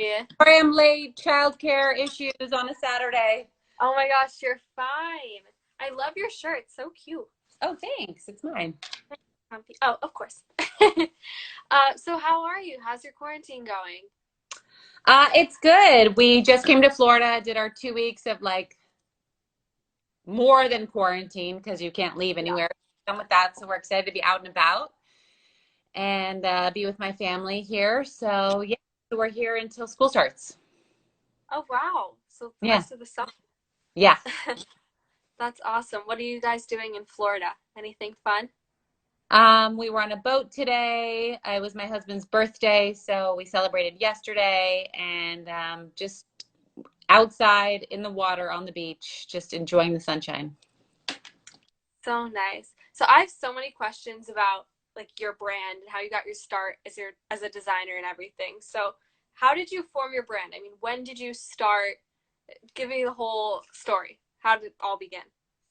Yeah. Sorry I'm late. Childcare issues on a Saturday. Oh my gosh, you're fine. I love your shirt. So cute. Oh, thanks. It's mine. Oh, of course. So how are you? How's your quarantine going? It's good. We just came to Florida, did our 2 weeks of like more than quarantine because you can't leave Yeah. anywhere. Done with that, so we're excited to be out and about and be with my family here. So yeah, so we're here until school starts. Oh wow. So the Yeah, rest of the summer. yeah. That's awesome. What are you guys doing in Florida? Anything fun? We were on a boat today. It was my husband's birthday, so we celebrated yesterday and just outside in the water on the beach, just enjoying the sunshine. So nice. So I have so many questions about like your brand and how you got your start as a designer and everything. So how did you form your brand? I mean, when did you start? Give me the whole story. How did it all begin?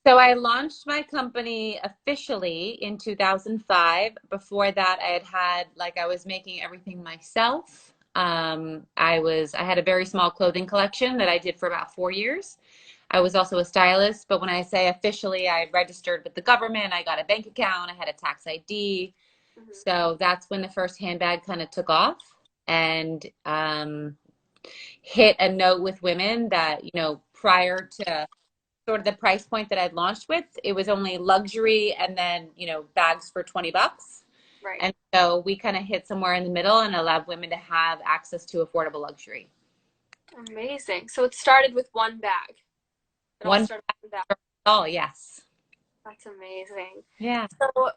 So I launched my company officially in 2005. Before that, I was making everything myself. I had a very small clothing collection that I did for about 4 years. I was also a stylist, but when I say officially, I registered with the government. I got a bank account. I had a tax ID. Hmm. So that's when the first handbag kind of took off and hit a note with women that, prior to sort of the price point that I'd launched with, it was only luxury and then, bags for $20. Right. And so we kind of hit somewhere in the middle and allowed women to have access to affordable luxury. Amazing. So it started with one bag. It all One started with one bag. Oh, yes. That's amazing. Yeah. So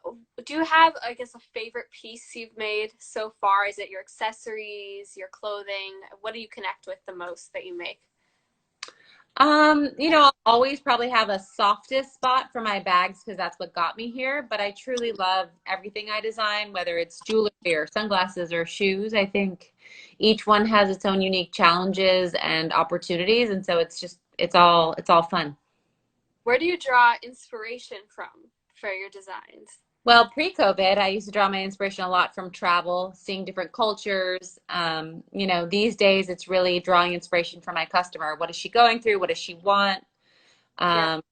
do you have, I guess, a favorite piece you've made so far? Is it your accessories, your clothing? What do you connect with the most that you make? I'll always probably have a softest spot for my bags because that's what got me here. But I truly love everything I design, whether it's jewelry or sunglasses or shoes. I think each one has its own unique challenges and opportunities, and so it's all fun. Where do you draw inspiration from for your designs? Well, pre-COVID, I used to draw my inspiration a lot from travel, seeing different cultures. These days it's really drawing inspiration from my customer. What is she going through? What does she want? Yep.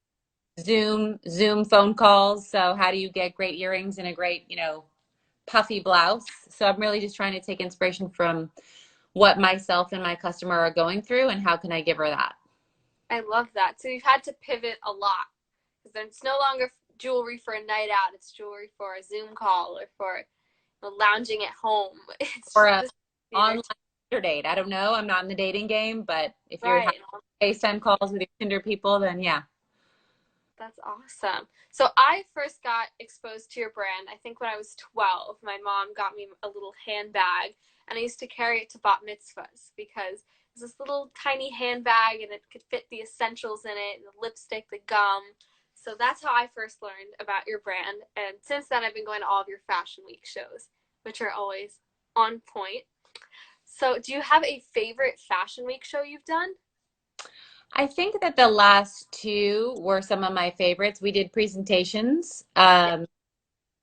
Um, Zoom phone calls. So how do you get great earrings and a great, puffy blouse? So I'm really just trying to take inspiration from what myself and my customer are going through and how can I give her that? I love that. So you've had to pivot a lot because then it's no longer jewelry for a night out. It's jewelry for a Zoom call or for lounging at home. Or a These are online Tinder date. I don't know. I'm not in the dating game, but if you're having right. FaceTime calls with your Tinder people, then yeah. That's awesome. So I first got exposed to your brand, I think when I was 12. My mom got me a little handbag, and I used to carry it to bat mitzvahs because it was this little tiny handbag and it could fit the essentials in it, and the lipstick, the gum. So that's how I first learned about your brand. And since then, I've been going to all of your Fashion Week shows, which are always on point. So do you have a favorite Fashion Week show you've done? I think that the last two were some of my favorites. We did presentations, Yeah.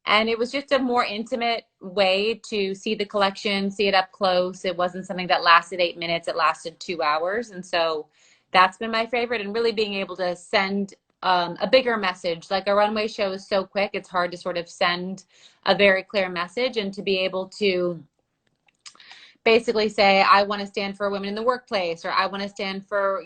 and it was just a more intimate way to see the collection, see it up close. It wasn't something that lasted 8 minutes, it lasted 2 hours. And so that's been my favorite, and really being able to send a bigger message. Like a runway show is so quick, it's hard to sort of send a very clear message, and to be able to basically say, I want to stand for women in the workplace, or I want to stand for,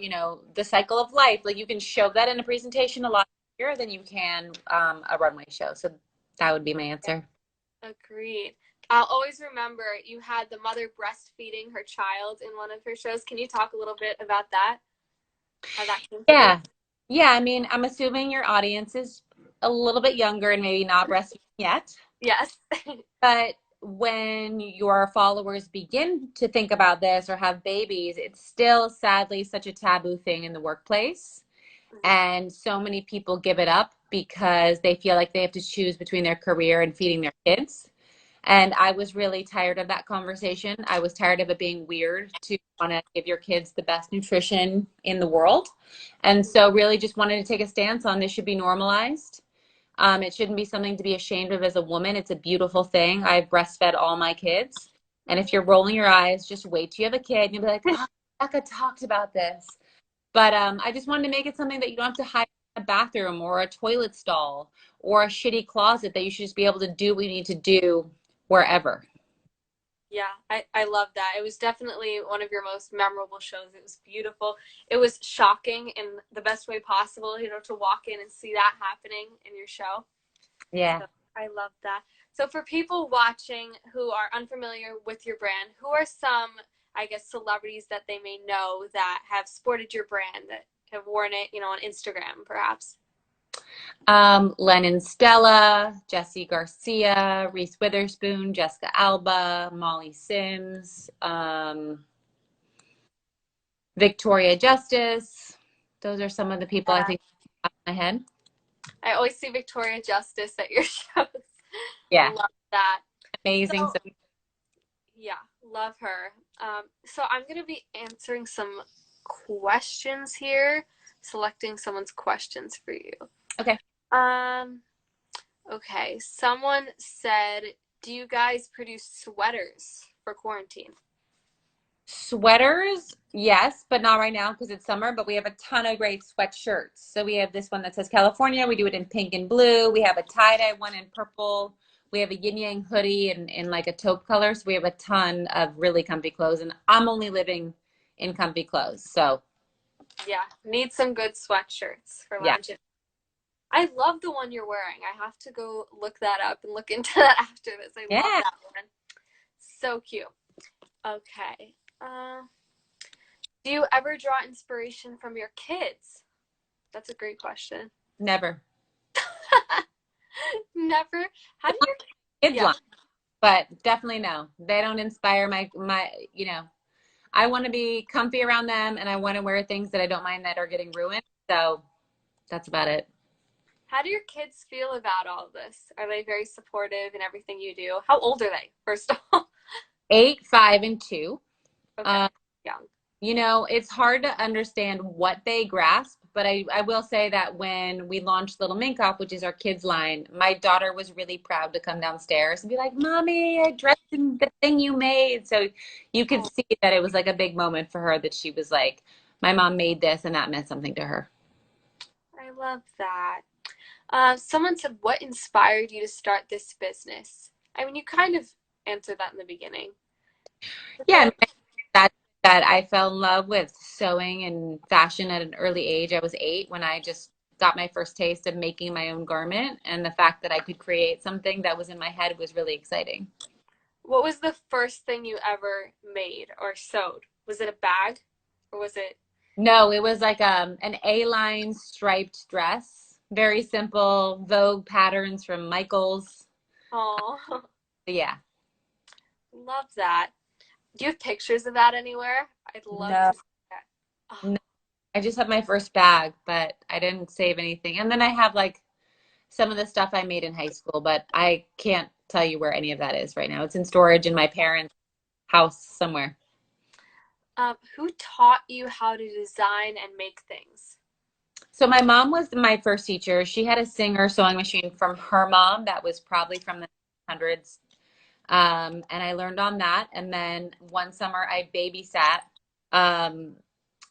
the cycle of life. Like you can show that in a presentation a lot easier than you can a runway show. So that would be my answer. Agreed. I'll always remember you had the mother breastfeeding her child in one of her shows. Can you talk a little bit about that? How that came to be? Yeah. Yeah. I mean, I'm assuming your audience is a little bit younger and maybe not breastfeeding yet. Yes. But when your followers begin to think about this or have babies, it's still sadly such a taboo thing in the workplace. And so many people give it up because they feel like they have to choose between their career and feeding their kids. And I was really tired of that conversation. I was tired of it being weird to want to give your kids the best nutrition in the world. And so really just wanted to take a stance on this should be normalized. It shouldn't be something to be ashamed of as a woman. It's a beautiful thing. I've breastfed all my kids. And if you're rolling your eyes, just wait till you have a kid and you'll be like, oh, Becca talked about this. But I just wanted to make it something that you don't have to hide in a bathroom or a toilet stall or a shitty closet, that you should just be able to do what you need to do wherever. Yeah, I love that. It was definitely one of your most memorable shows. It was beautiful. It was shocking in the best way possible, to walk in and see that happening in your show. Yeah. So I love that. So for people watching who are unfamiliar with your brand, who are some, I guess, celebrities that they may know that have sported your brand, that have worn it, on Instagram, perhaps? Lennon Stella, Jesse Garcia, Reese Witherspoon, Jessica Alba, Molly Sims, Victoria Justice. Those are some of the people I think off my head. I always see Victoria Justice at your shows. Yeah. Love that. Amazing. So, yeah, love her. So I'm going to be answering some questions here, selecting someone's questions for you. Okay. Okay. Someone said, do you guys produce sweaters for quarantine? Sweaters, yes, but not right now because it's summer, but we have a ton of great sweatshirts. So we have this one that says California. We do it in pink and blue. We have a tie-dye one in purple. We have a yin yang hoodie in like a taupe color. So we have a ton of really comfy clothes, and I'm only living in comfy clothes. So Yeah, need some good sweatshirts for yeah. lounging. I love the one you're wearing. I have to go look that up and look into that after this. I love Yeah. that one. So cute. Okay. Do you ever draw inspiration from your kids? That's a great question. Never. Never. How do your Kids yeah. line, but definitely no. They don't inspire I want to be comfy around them, and I want to wear things that I don't mind that are getting ruined. So that's about it. How do your kids feel about all of this? Are they very supportive in everything you do? How old are they, first of all? 8, 5, and 2. Okay. Young. It's hard to understand what they grasp, but I will say that when we launched Little Minkoff, which is our kids line, my daughter was really proud to come downstairs and be like, Mommy, I dressed in the thing you made. So you could see that it was like a big moment for her, that she was like, my mom made this, and that meant something to her. I love that. Someone said, what inspired you to start this business? I mean, you kind of answered that in the beginning. Yeah, that I fell in love with sewing and fashion at an early age. I was 8 when I just got my first taste of making my own garment, and the fact that I could create something that was in my head was really exciting. What was the first thing you ever made or sewed? Was it a bag or was it? No, it was like an A-line striped dress, very simple Vogue patterns from Michaels. Oh, Yeah. love that. Do you have pictures of that anywhere? I'd love No, to see that. Oh, no. I just have my first bag, but I didn't save anything. And then I have like some of the stuff I made in high school, but I can't tell you where any of that is right now. It's in storage in my parents' house somewhere. who taught you how to design and make things? So my mom was my first teacher. She had a Singer sewing machine from her mom that was probably from the hundreds. And I learned on that. And then one summer I babysat um,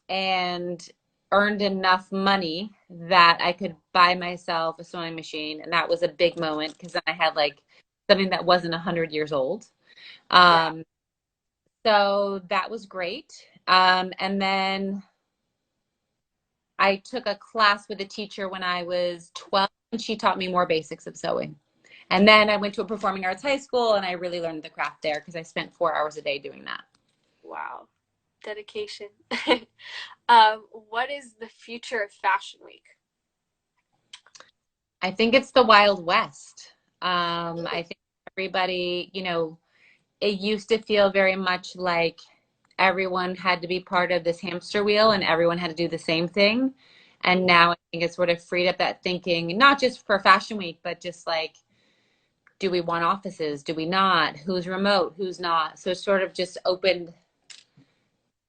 and earned enough money that I could buy myself a sewing machine. And that was a big moment because then I had like something that wasn't 100 years old. Yeah. Um, so that was great. And then I took a class with a teacher when I was 12, and she taught me more basics of sewing. And then I went to a performing arts high school, and I really learned the craft there because I spent 4 hours a day doing that. Wow. Dedication. What is the future of Fashion Week? I think it's the Wild West. I think everybody, it used to feel very much like everyone had to be part of this hamster wheel and everyone had to do the same thing. And now I think it's sort of freed up that thinking, not just for Fashion Week, but just like, do we want offices? Do we not? Who's remote? Who's not? So it's sort of just opened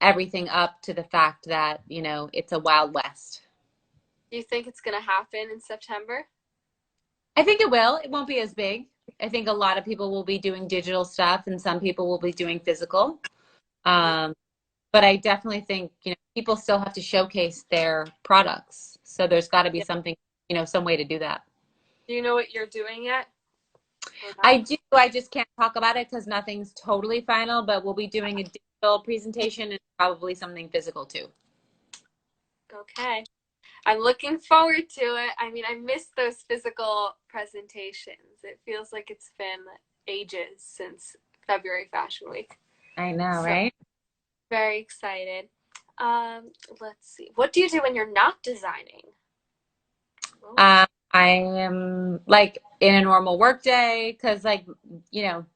everything up to the fact that, it's a Wild West. Do you think it's going to happen in September? I think it will. It won't be as big, I think a lot of people will be doing digital stuff and some people will be doing physical. Mhm. Um, but I definitely think, people still have to showcase their products. So there's got to be Yeah. something, some way to do that. Do you know what you're doing yet? Or not? I do. I just can't talk about it because nothing's totally final, but we'll be doing a digital presentation and probably something physical too. Okay. I'm looking forward to it. I mean, I miss those physical presentations. It feels like it's been ages since February Fashion Week. I know, So right? very excited. Let's see. What do you do when you're not designing? Oh, I am like in a normal work day because, like, you know,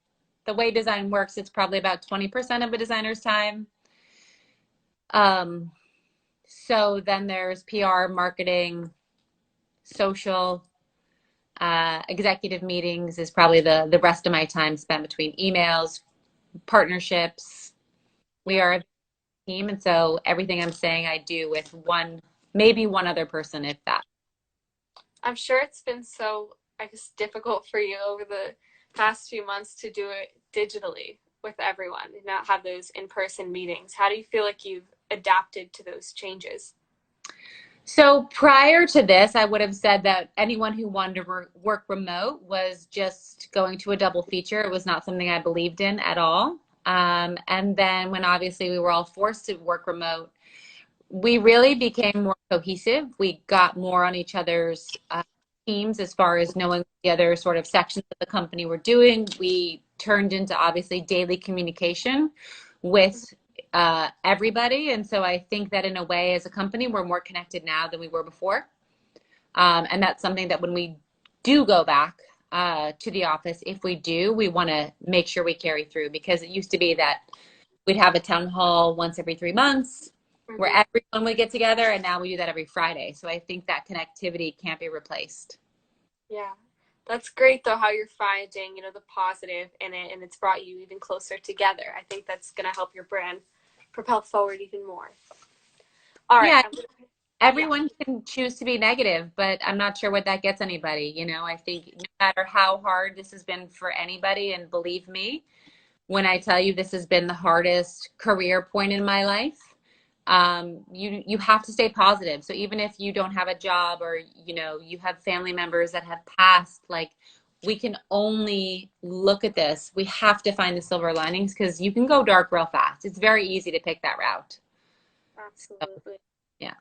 the way design works, it's probably about 20% of a designer's time. Um, so then there's PR, marketing, social, executive meetings is probably the rest of my time spent between emails, partnerships. We yeah. are a team, and so everything I'm saying I do with one, maybe one other person, if that. I'm sure it's been so, I guess, difficult for you over the past few months to do it digitally with everyone and not have those in-person meetings. How do you feel like you've adapted to those changes? So prior to this, I would have said that anyone who wanted to work remote was just going to a double feature. It was not something I believed in at all. And then when obviously we were all forced to work remote, we really became more cohesive. We got more on each other's teams as far as knowing what the other sort of sections of the company were doing. We turned into obviously daily communication with everybody. And so I think that in a way, as a company, we're more connected now than we were before. And that's something that when we do go back to the office, if we do, we want to make sure we carry through because it used to be that we'd have a town hall once every 3 months where Mm-hmm. everyone would get together, and now we do that every Friday. So I think that connectivity can't be replaced. Yeah. That's great though how you're finding, the positive in it and it's brought you even closer together. I think that's gonna help your brand propel forward even more. All right, Yeah, yeah. everyone can choose to be negative, but I'm not sure what that gets anybody. I think no matter how hard this has been for anybody, and believe me, when I tell you this has been the hardest career point in my life, you have to stay positive. So even if you don't have a job or you have family members that have passed, like we can only look at this. We have to find the silver linings because you can go dark real fast. It's very easy to pick that route. So, Absolutely. yeah.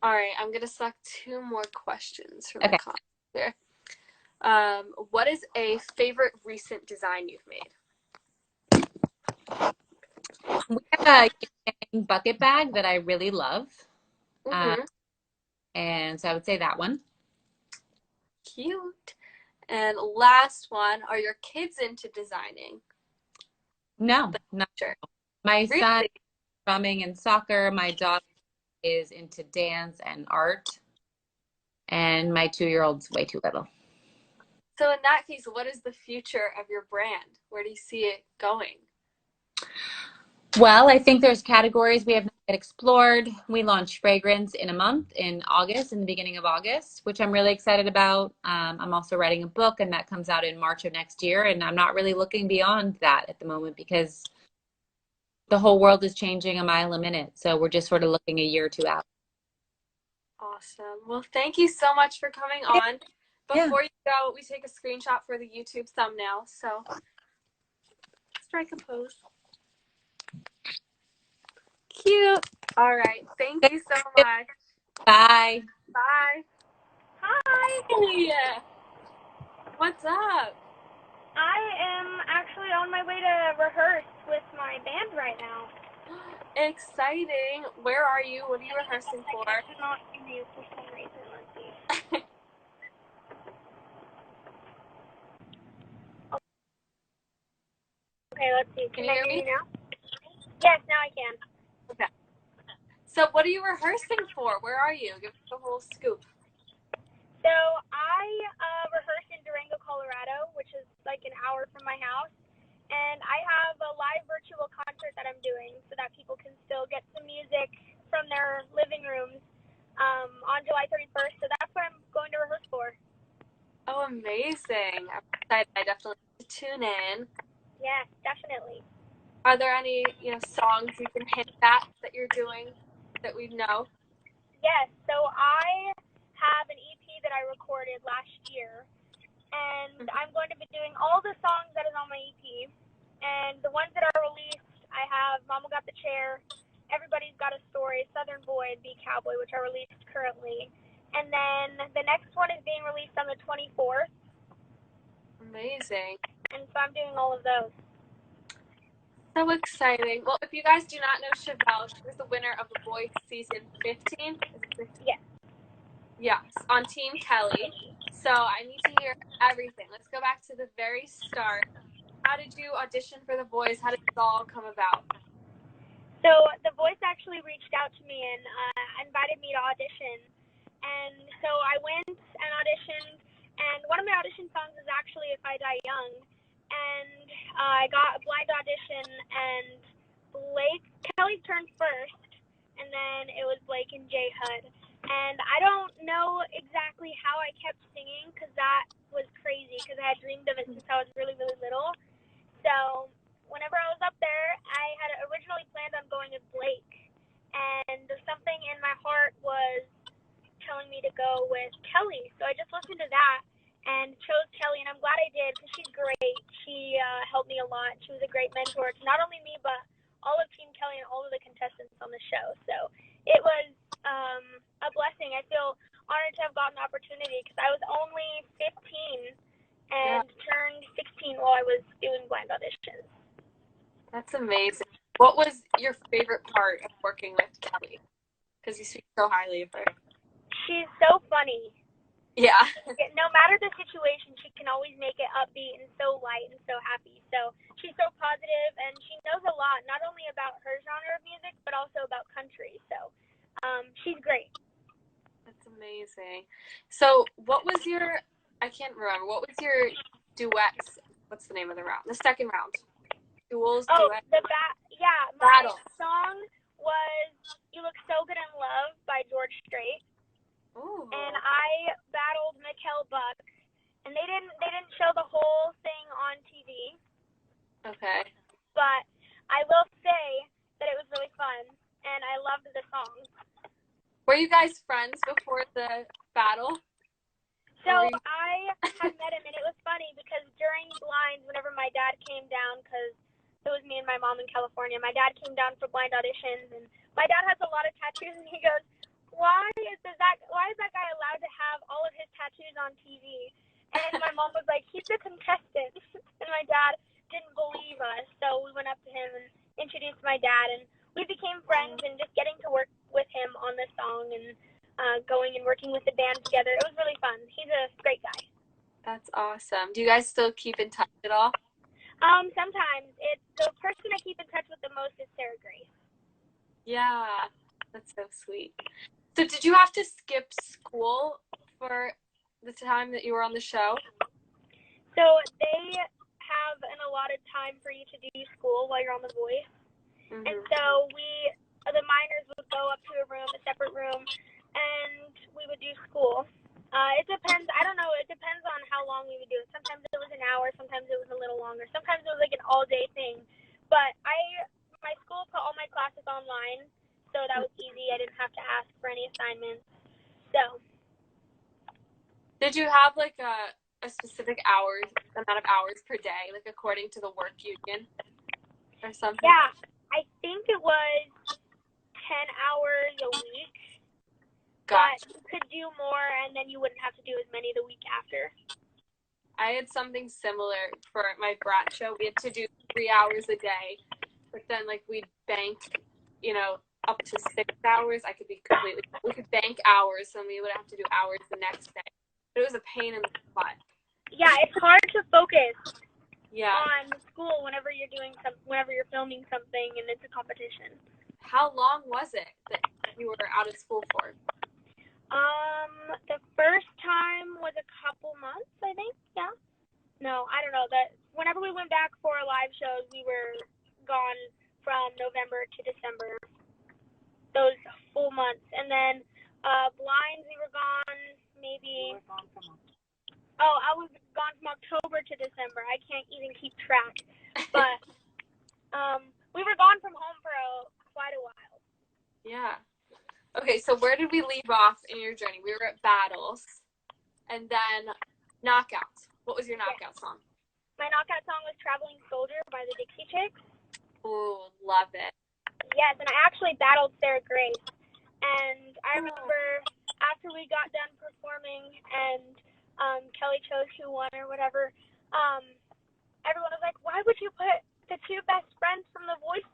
All right, I'm gonna suck two more questions from the Okay. comments there. What is a favorite recent design you've made? We have a bucket bag that I really love. Uh, Mm-hmm. and so I would say that one. Cute. And last one, are your kids into designing? No, not Sure. my son Really? drumming and soccer. My daughter is into dance and art. And my 2-year-old's way too little. So in that case, what is the future of your brand? Where do you see it going? Well, I think there's categories we have not yet explored. We launch fragrance in a month in August, in the beginning of August, which I'm really excited about. I'm also writing a book, and that comes out in March of next year. And I'm not really looking beyond that at the moment because the whole world is changing a mile a minute. So we're just sort of looking a year or two out. Awesome. Well, thank you so much for coming Yeah. on. Yeah. Before you go, we take a screenshot for the YouTube thumbnail. So strike a pose. Cute. All right. Thank you so much. Bye. Bye. Hi. What's up? I am actually on my way to rehearse with my band right now. Exciting. Where are you? What are you rehearsing for? I cannot hear you for some reason. Let's see. Okay, let's see. Can Can you I hear hear me? you now? Yes, now I can. Okay. So what are you rehearsing for? Where are you? Give us the whole scoop. So I rehearse in Durango, Colorado, which is like an hour from my house. And I have a live virtual concert that I'm doing so that people can still get some music from their living rooms on July 31st. So that's what I'm going to rehearse for. Oh, amazing. I'm excited. I definitely have to tune in. Yes, definitely. Are there any, songs you can hint at that you're doing that we know? Yes, so I have an EP that I recorded last year, and I'm going to be doing all the songs that is on my EP. And the ones that are released, I have Mama Got the Chair, Everybody's Got a Story, Southern Boy, and Be Cowboy, which are released currently. And then the next one is being released on the 24th, Amazing. and so I'm doing all of those. So exciting. Well, if you guys do not know Chevel, she was the winner of The Voice season 15. Is it 15? Yes. Yes, on Team Kelly. So I need to hear everything. Let's go back to the very start. How did you audition for The Voice? How did it all come about? So The Voice actually reached out to me and invited me to audition. And so I went and auditioned, and one of my audition songs is actually If I Die Young. And I got a blind audition, and Kelly turned first, and then it was Blake and Jay Hud. And I don't know exactly how I kept singing, because that was crazy, because I had dreamed of it since I was really, really little. So whenever I was up there, I had originally planned on going with Blake, and something in my heart was telling me to go with Kelly. So I just listened to that and chose Kelly, and I'm glad I did because she's great. She helped me a lot. She was a great mentor to not only me, but all of Team Kelly and all of the contestants on the show. So it was a blessing. I feel honored to have gotten the opportunity because I was only 15 and turned 16 while I was doing blind auditions. That's amazing. What was your favorite part of working with Kelly? Because you speak so highly of her. She's so funny. Yeah. No matter the situation, she can always make it upbeat and so light and so happy. So she's so positive, and she knows a lot, not only about her genre of music, but also about country. So she's great. That's amazing. So what was I can't remember, what was your duets? What's the name of the round? The second round. Duels, duets? My Battle. song was You Look So Good in Love by George Strait. Ooh. And I battled Mikkel Buck, and they didn't show the whole thing on TV. Okay. But I will say that it was really fun, and I loved the song. Were you guys friends before the battle? So I had met him, and it was funny because during blinds, whenever my dad came down, because it was me and my mom in California, my dad came down for blind auditions, and my dad has a lot of tattoos, and he goes, why is that guy allowed to have all of his tattoos on TV? And my mom was like, he's a contestant. And my dad didn't believe us, so we went up to him and introduced my dad, and we became friends, and just getting to work with him on this song and going and working with the band together, it was really fun. He's a great guy. That's awesome. Do you guys still keep in touch at all? Sometimes. It's the person I keep in touch with the most is Sarah Grace. Yeah, that's so sweet. So did you have to skip school for the time that you were on the show? So they have an allotted time for you to do school while you're on The Voice. Mm-hmm. And so the minors would go up to a separate room, and we would do school. It depends. I don't know. It depends on how long we would do it. Sometimes it was an hour. Sometimes it was a little longer. Sometimes it was like an all-day thing. But my school put all my classes online, so that was easy. I didn't have to ask for any assignments. So. Did you have like a specific amount of hours per day, like according to the work union or something? Yeah, I think it was 10 hours a week. Gotcha. But you could do more, and then you wouldn't have to do as many the week after. I had something similar for my brat show. We had to do 3 hours a day, but then like we'd bank, up to 6 hours. We could bank hours, and we would have to do hours the next day. But it was a pain in the butt. Yeah, it's hard to focus on school whenever you're filming something and it's a competition. How long was it that you were out of school for? The first time was a couple months, I think. Yeah. No, I don't know. Whenever we went back for live shows, we were gone from November to December. Those full months, and then blinds we were gone maybe. Oh, I was gone from October to December. I can't even keep track. But we were gone from home for quite a while. Yeah. Okay, so where did we leave off in your journey? We were at battles, and then knockouts. What was your knockout song? My knockout song was Traveling Soldier by the Dixie Chicks. Ooh, love it. Yes, and I actually battled Sarah Grace. And I remember after we got done performing and Kelly chose who won or whatever, everyone was like, why would you put the two best friends from The Voice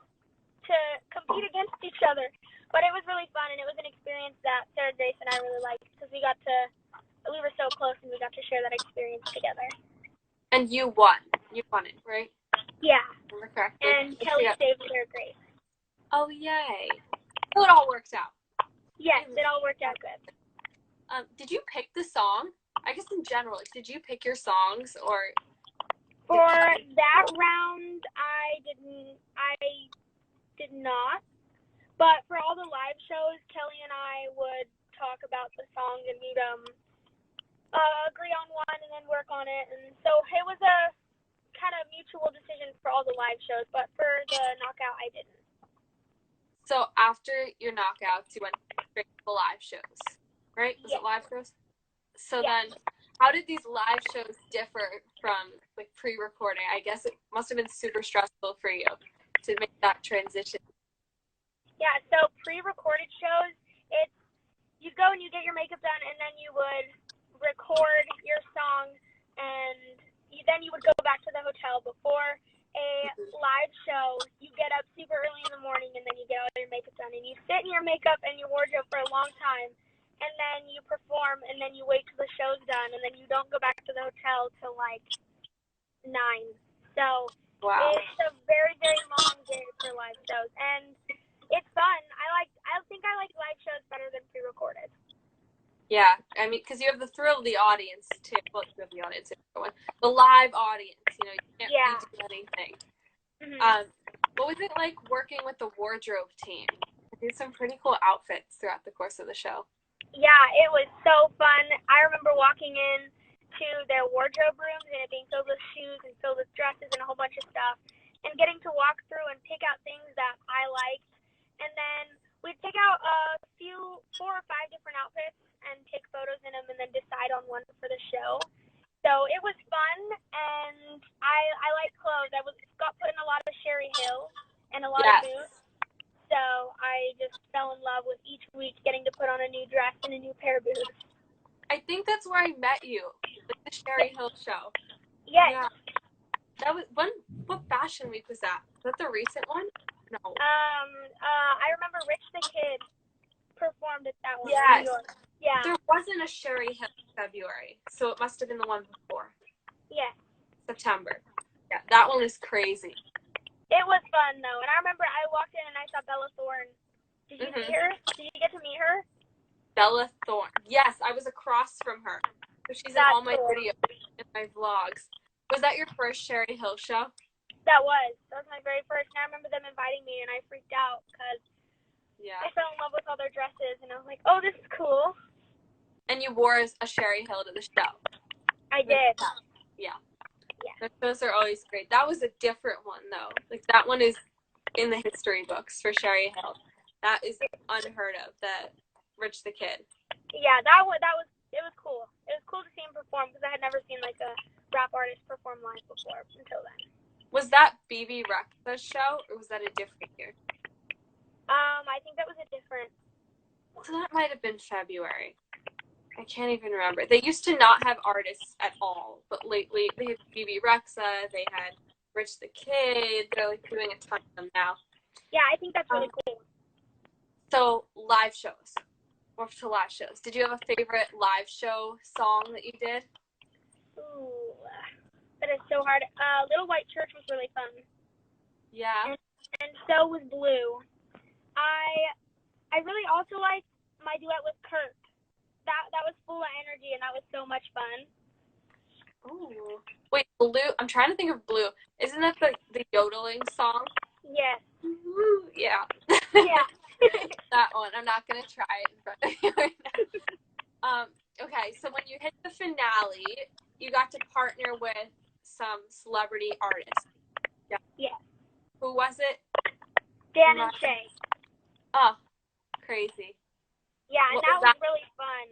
to compete against each other? But it was really fun, and it was an experience that Sarah Grace and I really liked because we were so close and we got to share that experience together. And you won. You won it, right? Yeah. Correct. And Kelly saved Sarah Grace. Oh, yay. So it all worked out. Yes, it all worked out good. Did you pick the song? I guess in general, did you pick your songs or? For that round, I did not. But for all the live shows, Kelly and I would talk about the songs and we'd agree on one and then work on it. And so it was a kind of mutual decision for all the live shows. But for the knockout, I didn't. So after your knockouts, you went straight to the live shows, right? Was it live shows? So then, how did these live shows differ from like pre-recording? I guess it must have been super stressful for you to make that transition. Yeah, so pre-recorded shows, it's you go and you get your makeup done, and then you would record your song, and then you would go back to the hotel. Before a live show, you get up super early in the morning, and then you get all your makeup done, and you sit in your makeup and your wardrobe for a long time, and then you perform, and then you wait till the show's done, and then you don't go back to the hotel till like 9. So it's a very, very long day for live shows, and it's fun. I think I like live shows better than pre-recorded. Yeah, I mean, because you have the thrill of the audience too. Well, you have the audience, the live audience. You know, you can't do anything. Mm-hmm. What was it like working with the wardrobe team? You did some pretty cool outfits throughout the course of the show. Yeah, it was so fun. I remember walking in to their wardrobe rooms and it being filled with shoes and filled with dresses and a whole bunch of stuff, and getting to walk through and pick out things that I liked. And then we'd pick out a few, 4 or 5 different outfits and take photos in them and then decide on one for the show. So it was fun, and I like clothes. I got put in a lot of Sherry Hill and a lot of boots. So I just fell in love with each week getting to put on a new dress and a new pair of boots. I think that's where I met you, like the Sherry Hill show. Yes. Yeah. That was what fashion week was that? Was that the recent one? No. I remember Rich the Kid performed at that one. Yes. In New York. Yeah. There wasn't a Sherry Hill in February, so it must have been the one before. Yes. September. Yeah, that one is crazy. It was fun though, and I remember I walked in and I saw Bella Thorne. Did you meet her? Did you get to meet her? Bella Thorne. Yes, I was across from her. So she's in all my videos and my vlogs. Was that your first Sherry Hill show? That was my very first, and I remember them inviting me, and I freaked out because I fell in love with all their dresses, and I was like, oh, this is cool. And you wore a Sherry Hill to the show. I did. Yeah. Those are always great. That was a different one, though. Like, that one is in the history books for Sherry Hill. That is unheard of, that Rich the Kid. Yeah, it was cool. It was cool to see him perform because I had never seen, like, a rap artist perform live before until then. Was that BB Rexi's show, or was that a different year? I think that was a different. So that might have been February. I can't even remember. They used to not have artists at all, but lately they had BB Rexa, they had Rich the Kid. They're like doing a ton of them now. Yeah, I think that's really cool. So live shows. Off to live shows. Did you have a favorite live show song that you did? Ooh, that is so hard. Little White Church was really fun. Yeah. And so was Blue. I really also liked my duet with Kirk. That was full of energy, and that was so much fun. Ooh. Wait, Blue? I'm trying to think of Blue. Isn't that the yodeling song? Yes. Ooh, yeah. Yeah. That one. I'm not going to try it in front of you right now. Okay, so when you hit the finale, you got to partner with some celebrity artists. Yeah. Yeah. Who was it? Dan and Shay. Oh, crazy. Yeah, and What that was really fun.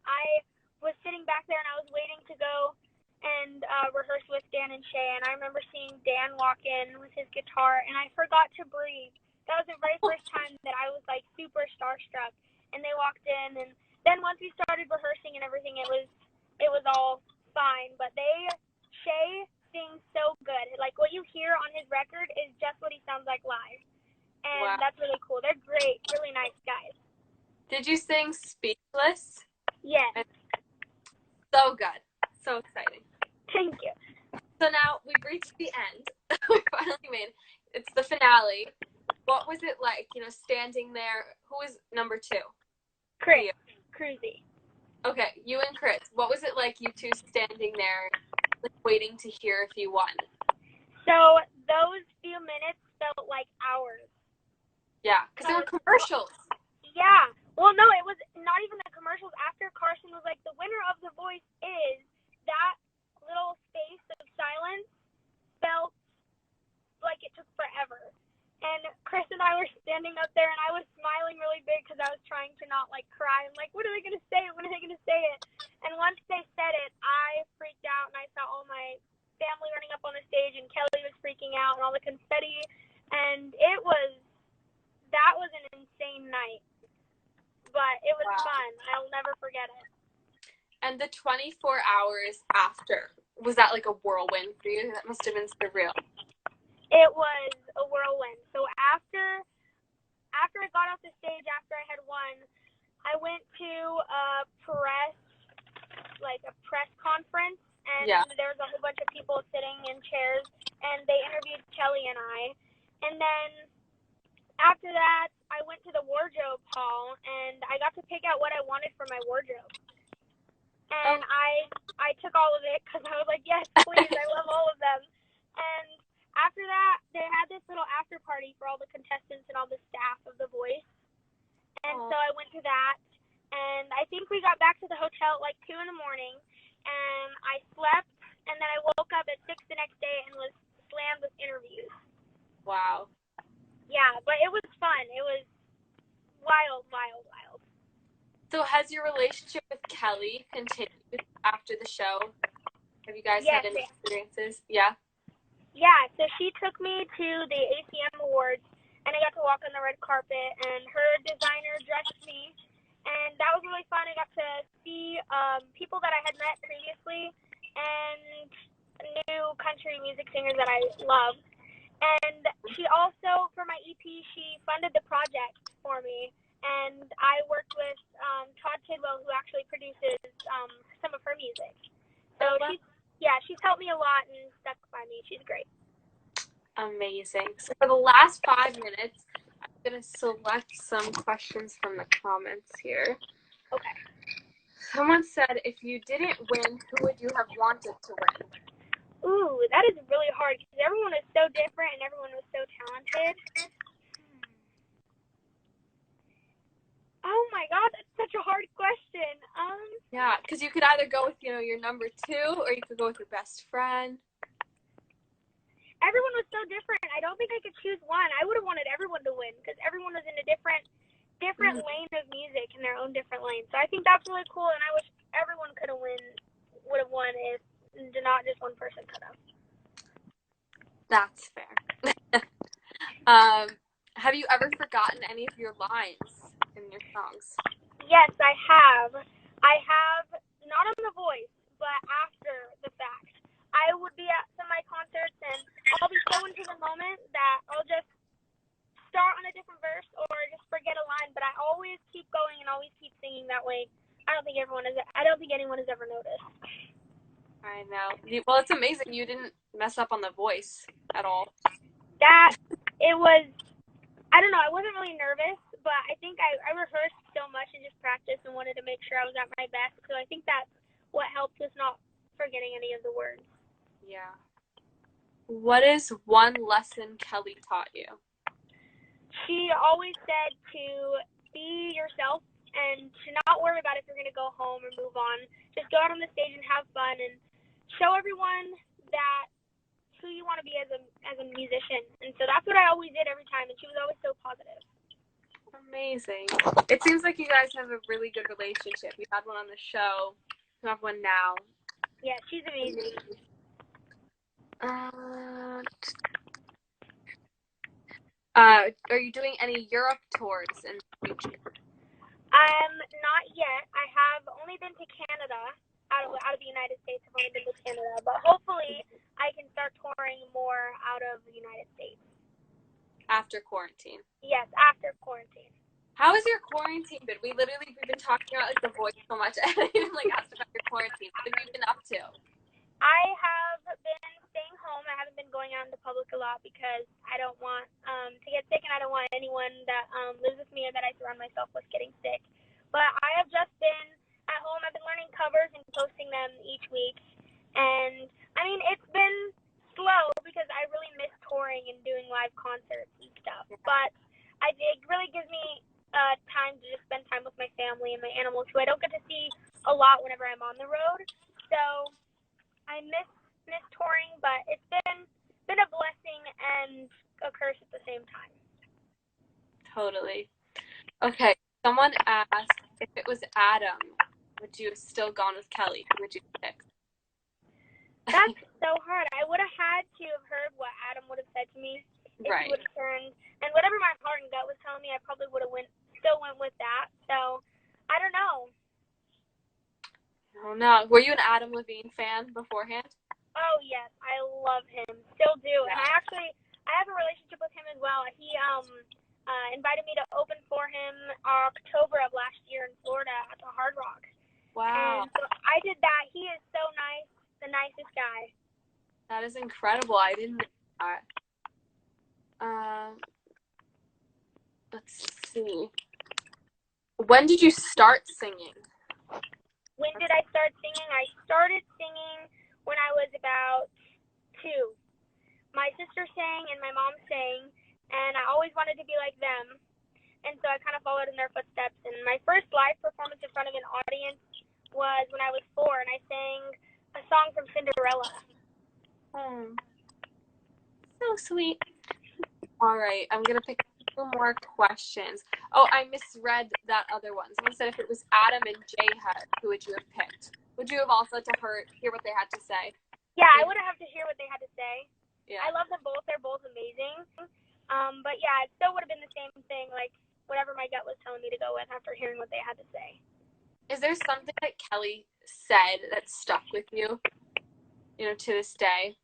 I was sitting back there and I was waiting to go and rehearse with Dan and Shay, and I remember seeing Dan walk in with his guitar, and I forgot to breathe. That was the very first time that I was like super starstruck. And they walked in, and then once we started rehearsing and everything, it was all fine. But Shay sings so good. Like what you hear on his record is just what he sounds like live, and that's really cool. They're great, really nice guys. Did you sing Speechless? Yes. So good. So exciting. Thank you. So now we've reached the end. We finally made it. It's the finale. What was it like, standing there? Who was number 2? Chris. Cruzy. Okay, you and Chris. What was it like, you two standing there, like, waiting to hear if you won? So those few minutes felt like hours. Yeah, because there were commercials. Yeah. Well, no, it was not even the commercials. After Carson was like, the winner of The Voice is, that little space of silence felt like it took forever. And Chris and I were standing up there, and I was smiling really big because I was trying to not, like, cry. I'm like, what are they going to say? When are they going to say it? And once they said it, I freaked out, and I saw all my family running up on the stage, and Kelly was freaking out, and all the confetti. And that was an insane night. But it was fun. I'll never forget it. And the 24 hours after, was that like a whirlwind for you? That must have been surreal. It was a whirlwind. So after I got off the stage, after I had won, I went to a press conference, and there was a whole bunch of people sitting in chairs, and they interviewed Kelly and I. And then after that, I went to the wardrobe hall, and I got to pick out what I wanted for my wardrobe. And I took all of it because I was like, yes, please, I love all of them. And after that, they had this little after party for all the contestants and all the staff of The Voice. And so I went to that, and I think we got back to the hotel at like 2 in the morning, and I slept, and then I woke up at 6 the next day and was slammed with interviews. Wow. Yeah, but it was fun. It was wild, wild, wild. So has your relationship with Kelly continued after the show? Have you guys had any experiences? Yeah? Yeah, so she took me to the ACM Awards, and I got to walk on the red carpet, and her designer dressed me, and that was really fun. I got to see people that I had met previously, and new country music singers that I love. And she also, for my EP, she funded the project for me. And I worked with Chevel, who actually produces some of her music. So she's helped me a lot and stuck by me. She's great. Amazing. So for the last 5 minutes, I'm going to select some questions from the comments here. Okay. Someone said, if you didn't win, who would you have wanted to win? Ooh, that is really hard because everyone is so different and everyone was so talented. Oh my God, that's such a hard question. Yeah, because you could either go with, your number 2, or you could go with your best friend. Everyone was so different. I don't think I could choose one. I would have wanted everyone to win because everyone was in a different lane of music in their own different lane. So I think that's really cool, and I wish everyone would have won if not just one person could have. That's fair. Have you ever forgotten any of your lines in your songs? Yes, I have. I have, not on The Voice, but after the fact. I would be at some of my concerts, and I'll be so into the moment that I'll just start on a different verse or just forget a line, but I always keep going and always keep singing that way. I don't think anyone has ever noticed. I know. Well, it's amazing you didn't mess up on The Voice at all. I don't know, I wasn't really nervous, but I think I rehearsed so much and just practiced and wanted to make sure I was at my best, so I think that's what helped with not forgetting any of the words. Yeah. What is one lesson Kelly taught you? She always said to be yourself and to not worry about if you're going to go home or move on. Just go out on the stage and have fun. And show everyone that who you want to be as a musician. And so that's what I always did every time, and she was always so positive. Amazing. It seems like you guys have a really good relationship. You had one on the show. You have one now. Yeah, she's amazing. Are you doing any Europe tours in the future? Not yet. I have only been to Canada. Out of the United States, I've only been to Canada. But hopefully I can start touring more out of the United States. After quarantine? Yes, after quarantine. How has your quarantine been? We've been talking about like The Voice so much. I haven't even like asked about your quarantine. What have you been up to? I have been staying home. I haven't been going out into public a lot because I don't want to get sick, and I don't want anyone that lives with me or that I surround myself with getting sick. But I have just been at home. I've been learning covers and posting them each week. And, I mean, it's been slow because I really miss touring and doing live concerts and stuff. But it really gives me time to just spend time with my family and my animals, who I don't get to see a lot whenever I'm on the road. So I miss touring, but it's been a blessing and a curse at the same time. Totally. Okay. Someone asked, if it was Adam, would you have still gone with Kelly? Who would you pick? That's so hard. I would have had to have heard what Adam would have said to me if he would have turned. And whatever my heart and gut was telling me, I probably would have still went with that. So, I don't know. Oh, no. Were you an Adam Levine fan beforehand? Oh, yes. I love him. Still do. Yeah. And I have a relationship with him as well. He invited me to open for him October of last year in Florida at the Hard Rock. Wow. And so I did that. He is so nice. The nicest guy. That is incredible. I didn't know that. Let's see. When did you start singing? When did I start singing? I started singing when I was about 2. My sister sang and my mom sang, and I always wanted to be like them. And so I kind of followed in their footsteps. And my first live performance in front of an audience was when I was 4, and I sang a song from Cinderella. So sweet. All right, I'm going to pick 2 more questions. Oh, I misread that other one. Someone said if it was Adam and Jay Hud, who would you have picked? Would you have also hear what they had to say? Yeah, I would have to hear what they had to say. Yeah. I love them both. They're both amazing. But yeah, it still would have been the same thing, like whatever my gut was telling me to go with after hearing what they had to say. Is there something that Kelly said that stuck with you, to this day?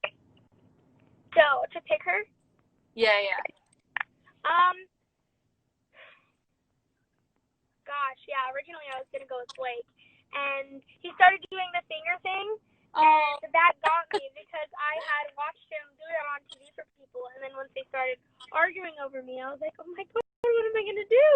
So, to pick her? Yeah. Gosh, yeah, originally I was going to go with Blake. And he started doing the finger thing, Oh. and that got me because I had watched him do it on TV for people, and then once they started arguing over me, I was like, oh my God, what am I going to do?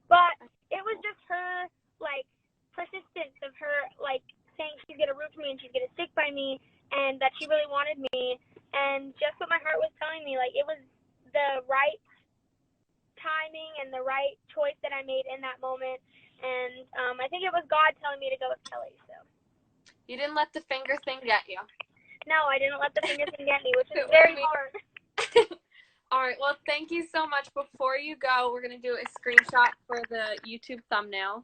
But it was just her, like, persistence of her, like, saying she's going to root for me and she's going to stick by me and that she really wanted me, and just what my heart was telling me, like, it was the right timing and the right choice that I made in that moment. And I think it was God telling me to go with Kelly. So you didn't let the finger thing get you. No, I didn't let the finger thing get me, which is very hard. All right. Well, thank you so much. Before you go, we're gonna do a screenshot for the YouTube thumbnail.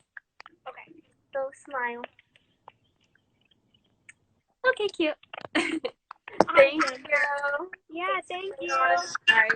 Okay. So smile. Okay, cute. Thank you. Yeah, thank you. All right.